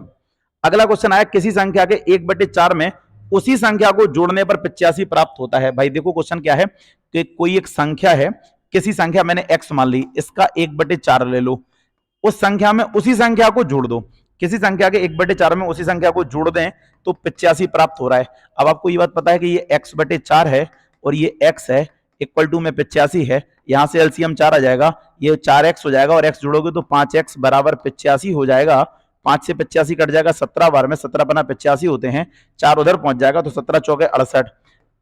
अगला क्वेश्चन आया किसी संख्या के 1/4 में उसी संख्या को जोड़ने पर 85 प्राप्त होता है। भाई देखो क्वेश्चन क्या है कि कोई एक संख्या है, किसी संख्या मैंने x मान ली, इसका 1/4 ले लो, उस संख्या में उसी संख्या को जोड़ दो। किसी संख्या के 1/4 में उसी संख्या को जोड़ दें तो 85 प्राप्त हो रहा है। अब आपको ये बात पता है कि ये x/4 है और ये x है, इक्वल टू में 85 है। यहां से एलसीएम 4 आ जाएगा, ये 4x हो जाएगा और x जोड़ोगे तो 5x बराबर 85 हो जाएगा। 5 से 85 कट जाएगा 17 बार में, 17 बना 85 होते हैं, 4 उधर पहुंच जाएगा तो 17 चौके 68।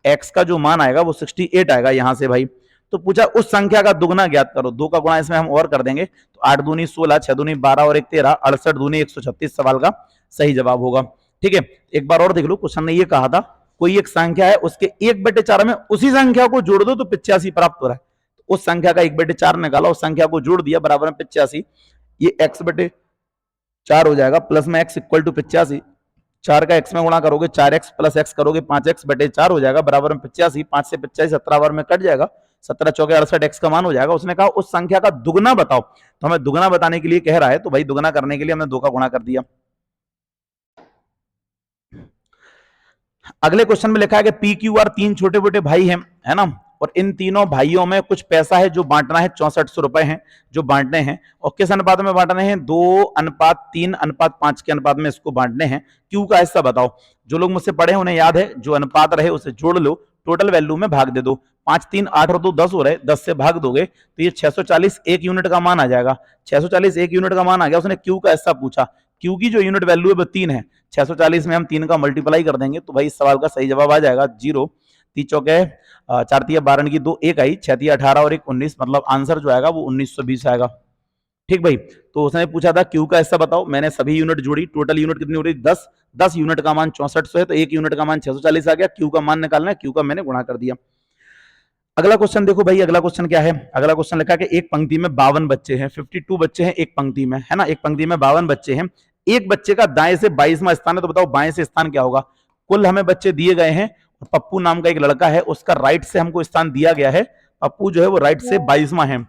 x का जो मान आएगा वो 68 आएगा यहां से भाई। तो पूछा उस संख्या का दुगना ज्ञात करो। 2 का गुणा इसमें हम और कर देंगे, तो 8 दूनी 16, 6 दूनी 12 और 1 13, 68 दूनी 136 सवाल का सही जवाब होगा। ठीक है, एक बार और देख लो, क्वेश्चन ने ये कहा था कोई एक संख्या है उसके 1/4 में उसी संख्या को जोड़ दो तो 85 प्राप्त हो रहा है। तो उस संख्या का 1/4 निकाला, उस संख्या को जोड़ दिया, बराबर में 85। ये x/4 हो जाएगा, प्लस में x इक्वल टू 85। 4 का x में गुणा करोगे 4x प्लस x करोगे 5x/4 हो जाएगा, बराबर में 85। 5 से 85 17 बार में कट जाएगा, 17 चौके 68 x का मान हो जाएगा। उसने कहा उस संख्या का दुगना बताओ, तो हमें दुगना बताने के लिए कह रहा है, तो भाई दुगना करने के लिए हमने 2 का गुणा कर दिया। अगले क्वेश्चन में लिखा है कि PQR 3 छोटे छोटे भाई हैं, है ना, और इन तीनों भाइयों में कुछ पैसा है जो बांटना है, 6400 रुपए हैं जो बांटने हैं, और किस अनुपात में बांटने हैं? 2:3:5 के अनुपात में इसको बांटने हैं। क्यू का हिस्सा बताओ। जो लोग मुझसे पढ़े हैं उन्हें याद है, जो अनुपात रहे उसे जोड़ लो, टोटल वैल्यू में भाग दे दो। 5 3 8 और 2 10 हो रहे, 10 से भाग दोगे तो ये 640 1 यूनिट का मान आ जाएगा। 640 1 यूनिट का मान आ गया। उसने क्यू का हिस्सा पूछा, क्यू की जो यूनिट वैल्यू है वो 3 है। 640 में हम 3 का मल्टीप्लाई कर देंगे तो भाई इस सवाल का सही जवाब आ जाएगा 0। 3 चौके 4 तिया 12 की 2 1 आई, 6 तिया 18 और 1 19, मतलब आंसर जो आएगा वो 1920 आएगा। ठीक भाई, तो उसने पूछा था क्यू का हिस्सा बताओ, मैंने सभी यूनिट जोड़ी, टोटल यूनिट कितनी हो रही? 10। 10 यूनिट का मान 6400 है, तो 1 यूनिट का मान 640 आ गया। क्यू का मान निकालना है, क्यू का मैंने गुणा कर दिया। अगला क्वेश्चन देखो भाई, अगला क्वेश्चन क्या है? अगला क्वेश्चन लिखा है कि एक पंक्ति में 52 बच्चे हैं, 52 बच्चे हैं एक पंक्ति में, है ना, एक पंक्ति में 52 बच्चे हैं, एक बच्चे का दाएं से 22वां स्थान है, तो बताओ बाएं से स्थान क्या होगा? कुल हमें बच्चे दिए गए हैं, पप्पू नाम का एक लड़का है, उसका राइट से हमको स्थान दिया गया है, पप्पू जो है वो राइट से 22वां है।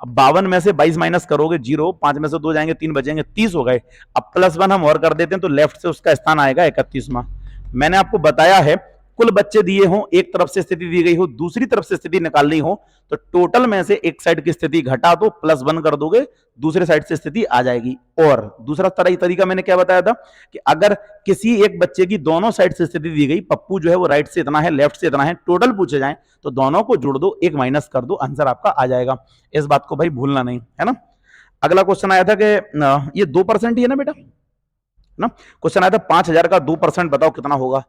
अब 52 में से 22 माइनस करोगे 0, 5 में से 2 जाएंगे 3 बचेंगे, 30 हो गए। अब +1 हम और कर देते हैं तो लेफ्ट से उसका स्थान आएगा 31वां। मैंने आपको बताया है कुल बच्चे दिए हो, एक तरफ से स्थिति दी गई हो, दूसरी तरफ से स्थिति निकालनी हो, तो टोटल में से एक साइड की स्थिति घटा दो, +1 कर दोगे, दूसरे साइड से स्थिति आ जाएगी। और दूसरा तरीका मैंने क्या बताया था कि अगर किसी एक बच्चे की दोनों साइड से स्थिति दी गई, पप्पू जो है वो राइट से इतना है, लेफ्ट से इतना है, टोटल पूछे जाए तो दोनों को जोड़ दो, एक माइनस कर दो, आंसर आपका आ जाएगा। इस बात को भाई भूलना नहीं, है ना। अगला क्वेश्चन आया था कि ये 2% ही है ना बेटा, ना। क्वेश्चन आया था 5000 का 2% बताओ कितना होगा?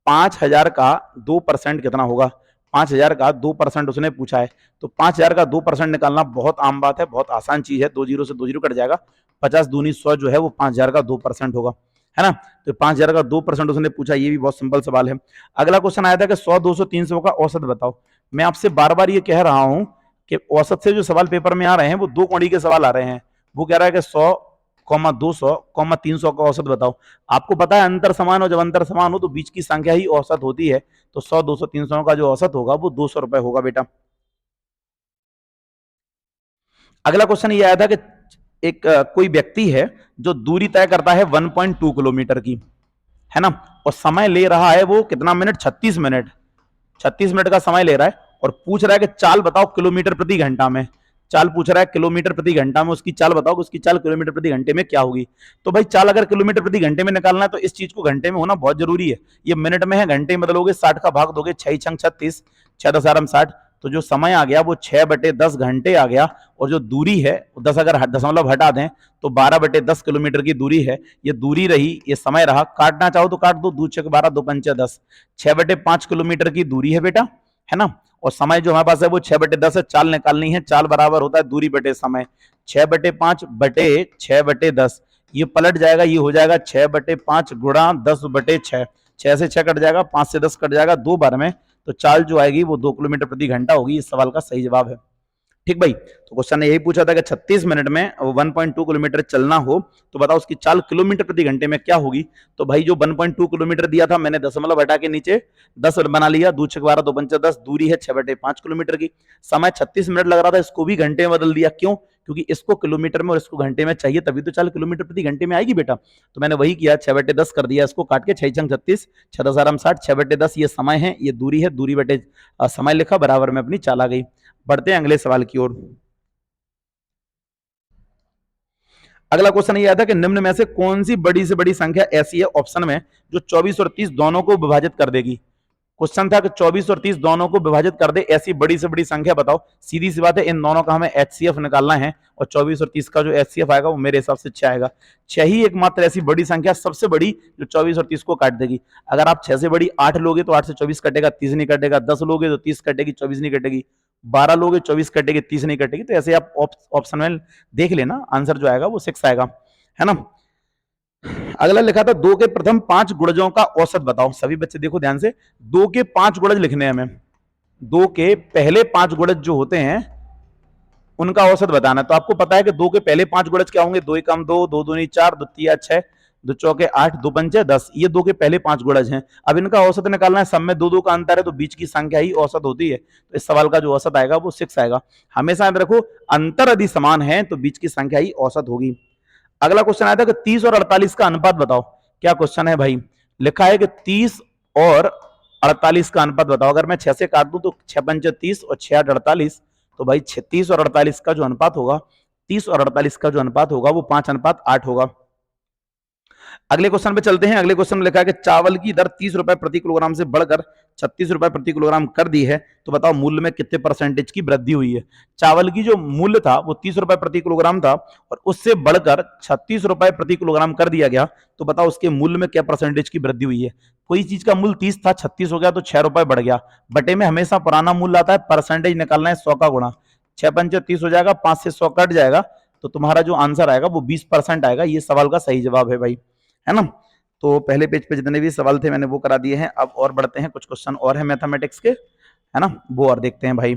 5000 का 2% कितना होगा? 5000 का 2% उसने पूछा है, तो 5000 का 2% निकालना बहुत आम बात है, बहुत आसान चीज है। 2 जीरो से 2 जीरो कट जाएगा, 50 दूनी 100 जो है वो 5000 का 2% होगा, है ना। तो 5000 का 2% उसने पूछा, ये भी बहुत सिंपल सवाल है। अगला क्वेश्चन आया था कि 100, 200, 300 का औसत बताओ। मैं आपसे बार बार ये कह रहा हूं कि औसत से जो सवाल पेपर में आ रहे हैं वो 2 कौड़ी के सवाल आ रहे हैं। वो कह रहा है कि 100, 200, 300 का औसत बताओ। आपको पता है अंतर समान हो, जब अंतर समान हो तो बीच की संख्या ही औसत होती है, तो 100, 200, 300 का जो औसत होगा वो 200 रुपए होगा बेटा। अगला क्वेश्चन ये आया था कि एक कोई व्यक्ति है जो दूरी तय करता है 1.2 किलोमीटर की, है ना, और समय ले रहा है वो कितना मिनट? 36 मिनट। 36 मिनट का समय ले रहा है और पूछ रहा है कि चाल बताओ किलोमीटर प्रति घंटा में। चाल पूछ रहा है किलोमीटर प्रति घंटा में, उसकी चाल बताओ कि उसकी चाल किलोमीटर प्रति घंटे में क्या होगी। तो भाई चाल अगर किलोमीटर प्रति घंटे में निकालना है तो इस चीज को घंटे में होना बहुत जरूरी है। ये मिनट में है, घंटे में बदलोगे, 60 का भाग दोगे, 6 छंग 36, 6 10 60, तो जो समय आ गया वो 6/10 घंटे आ गया। और जो दूरी है 10 अगर दशमलव हटा दें तो 12/10 किलोमीटर की दूरी है। ये दूरी रही, ये समय रहा, काटना चाहो तो काट दो, 2 छक 12, 2 पंच 10, 6/5 किलोमीटर की दूरी है बेटा, है ना। और समय जो हमारे पास है वो 6/10 है, चाल निकालनी है, चाल बराबर होता है दूरी बटे समय, 6/5 बटे 6/10, ये पलट जाएगा, ये हो जाएगा 6/5 गुणा 10/6, 6 से 6 कट जाएगा, 5 से 10 कट जाएगा 2 बार में, तो चाल जो आएगी वो 2 किलोमीटर प्रति घंटा होगी। इस सवाल का सही जवाब है। ठीक भाई, तो क्वेश्चन ने यही पूछा था कि 36 मिनट में 1.2 किलोमीटर चलना हो तो बताओ उसकी चाल किलोमीटर प्रति घंटे में क्या होगी। तो भाई जो 1.2 किलोमीटर दिया था मैंने दशमलव हटा के नीचे 10 बना लिया, 2 छक 12, 2 पंच 10, दूरी है 6/5 किलोमीटर की, समय 36 मिनट लग रहा था, इसको भी घंटे में बदल दिया। क्यों? क्योंकि इसको किलोमीटर में और इसको घंटे में चाहिए, तभी तो चाल किलोमीटर प्रति घंटे में आएगी बेटा। तो मैंने वही किया, 6/10 कर दिया, इसको काट के 6 छंग 36, 6 10 60, 6/10 ये समय है, ये दूरी है, दूरी बटे समय लिखा, बराबर में अपनी चाल आ गई। बढ़ते हैं अगले सवाल की ओर। अगला क्वेश्चन ये आया था कि निम्न में से कौन सी बड़ी से बड़ी संख्या ऐसी है ऑप्शन में जो 24 और 30 दोनों को विभाजित कर देगी। क्वेश्चन था कि 24 और 30 दोनों को विभाजित कर दे, ऐसी बड़ी से बड़ी संख्या बताओ। सीधी सी बात है, इन दोनों का हमें एचसीएफ निकालना है और 24 और 30 का जो एचसीएफ आएगा वो मेरे हिसाब से 6 आएगा। 6 ही एकमात्र ऐसी बड़ी संख्या सबसे बड़ी जो 24 और 30 को काट देगी। अगर आप 6 से बड़ी 8 लोगे तो 8 से 24 कटेगा, 30 नहीं कटेगा। 10 लोगे तो 30 कटेगी, 24 नहीं कटेगी। 12 लोगे 24 कटेगी, 30 नहीं कटेगी। तो ऐसे आप ऑप्शन में देख लेना, आंसर जो आएगा वो 6 आएगा, है ना। अगला लिखा था 2 के प्रथम 5 गुणजों का औसत बताओ। सभी बच्चे देखो ध्यान से, 2 के 5 गुणज लिखने हैं हमें। 2 के पहले 5 गुणज जो होते हैं उनका औसत बताना है। तो आपको पता है कि 2 के पहले 5 गुणज क्या होंगे? 2 एकम 2, 2 दूनी 4, 2 तिया 6, 2 चौके 8, 2 पंचे 10। ये 2 के पहले 5 गुणज हैं। अब इनका औसत निकालना है, सब में 2 2 का अंतर है तो बीच की संख्या ही औसत होती है। तो इस सवाल का जो औसत आएगा वो 6 आएगा। हमेशा याद रखो, अंतर यदि समान है तो बीच की संख्या ही औसत होगी। अगला क्वेश्चन आया था कि 30 और 48 का अनुपात बताओ। क्या क्वेश्चन है भाई? लिखा है कि 30 और 48 का अनुपात बताओ। अगर मैं 6 से काट दूं तो 6 पंचे 30 और 6 8 48, तो भाई 30 और 48 का जो अनुपात होगा, 30 और 48 का जो अनुपात होगा वो 5:8 होगा। अगले क्वेश्चन पे चलते हैं। अगले क्वेश्चन में लिखा है कि चावल की दर 30 रुपए प्रति किलोग्राम से बढ़कर 36 रुपए प्रति किलोग्राम कर दी है, तो बताओ मूल्य में कितने परसेंटेज की वृद्धि हुई है। चावल की जो मूल्य था वो 30 रुपए प्रति किलोग्राम था और उससे बढ़कर 36 रुपए प्रति किलोग्राम कर दिया गया, तो बताओ उसके मूल्य में क्या परसेंटेज की वृद्धि हुई है। कोई चीज का मूल्य 30 था, 36 हो गया तो 6 रुपए बढ़ गया। बटे में हमेशा पुराना मूल्य आता है, परसेंटेज निकालना है 100 का गुणा। 6 पंचे 30 हो जाएगा, 5 से 100 कट जाएगा, तो तुम्हारा जो आंसर आएगा वो 20% आएगा। ये सवाल का सही जवाब है भाई, है ना। तो पहले पेज पे जितने भी सवाल थे मैंने वो करा दिए हैं। अब और बढ़ते हैं, कुछ क्वेश्चन और है मैथमेटिक्स के, है ना, वो और देखते हैं भाई।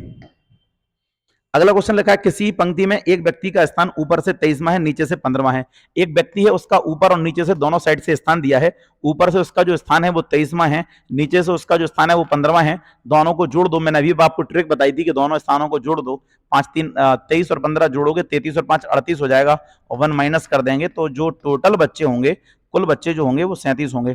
अगला क्वेश्चन लिखा है किसी पंक्ति में एक व्यक्ति का स्थान ऊपर से 23वां है, नीचे से 15वां है। एक व्यक्ति है, उसका ऊपर और नीचे से दोनों साइड से स्थान दिया है। ऊपर से उसका जो स्थान है वो 23वां है, नीचे से उसका जो स्थान है वो 15वां है। दोनों को जोड़ दो। मैंने अभी आपको ट्रिक बताई थी कि दोनों स्थानों को जोड़ दो। 23 और 15 जोड़ोगे 33 और 5 38 हो जाएगा, और 1 माइनस कर देंगे तो जो टोटल बच्चे होंगे, कुल बच्चे जो होंगे वो 37 होंगे,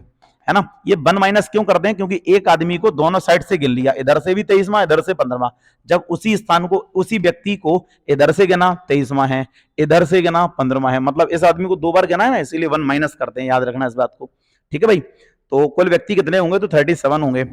है ना। ये 1 माइनस क्यों करते हैं, क्योंकि एक आदमी को दोनों साइड से गिन लिया, इधर से भी 23वां, इधर से 15वां। जब उसी स्थान को, उसी व्यक्ति को इधर से गिना 23वां है, इधर से गिना 15वां है, मतलब इस आदमी को 2 बार गिना है ना, इसीलिए 1 माइनस करते हैं, याद रखना इस बात को। ठीक है भाई, तो कुल व्यक्ति कितने होंगे, तो 37 होंगे।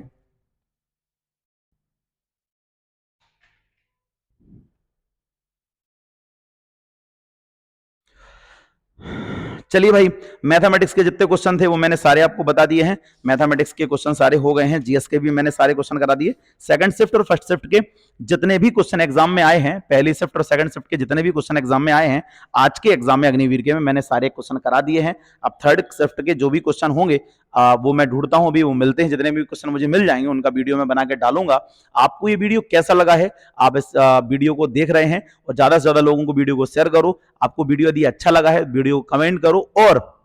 चलिए भाई, मैथमेटिक्स के जितने क्वेश्चन थे वो मैंने सारे आपको बता दिए हैं। मैथमेटिक्स के क्वेश्चन सारे हो गए हैं, जीएस के भी मैंने सारे क्वेश्चन करा दिए। सेकंड शिफ्ट और फर्स्ट शिफ्ट के जितने भी क्वेश्चन एग्जाम में आए हैं, पहली शिफ्ट और सेकंड शिफ्ट के जितने भी क्वेश्चन एग्जाम में आए हैं, आज के एग्जाम में अग्निवीर के में मैंने सारे क्वेश्चन करा दिए हैं। अब थर्ड शिफ्ट के जो भी क्वेश्चन होंगे वो मैं ढूंढता हूं, अभी वो मिलते हैं, जितने भी क्वेश्चन मुझे मिल जाएंगे उनका वीडियो मैं बना के डालूंगा। आपको ये वीडियो कैसा लगा है, आप इस वीडियो को देख रहे हैं, और ज्यादा से ज्यादा लोगों को वीडियो को शेयर करो। आपको वीडियो यदि अच्छा लगा है, वीडियो को कमेंट करो, और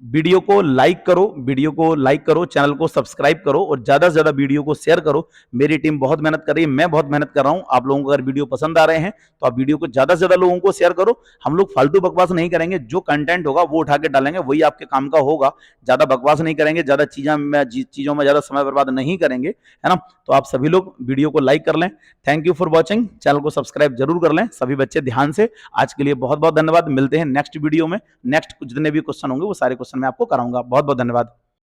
वीडियो को लाइक करो, वीडियो को लाइक करो, चैनल को सब्सक्राइब करो, और ज्यादा से ज्यादा वीडियो को शेयर करो। मेरी टीम बहुत मेहनत कर रही है, मैं बहुत मेहनत कर रहा हूं। आप लोगों को अगर वीडियो पसंद आ रहे हैं तो आप वीडियो को ज्यादा से ज्यादा लोगों को शेयर करो। हम लोग फालतू बकवास नहीं करेंगे, जो कंटेंट होगा वो उठा के डालेंगे, वही आपके काम का होगा। ज्यादा बकवास नहीं करेंगे, ज्यादा चीजों में ज्यादा समय बर्बाद नहीं करेंगे, है ना। तो आप सभी लोग वीडियो को लाइक कर लें। Thank you for watching, channel को सब्सक्राइब जरूर कर लें सभी बच्चे ध्यान से। आज के लिए बहुत बहुत धन्यवाद, मिलते हैं नेक्स्ट वीडियो में। नेक्स्ट जितने भी क्वेश्चन होंगे वो सारे क्वेश्चन मैं आपको कराऊंगा। बहुत बहुत धन्यवाद।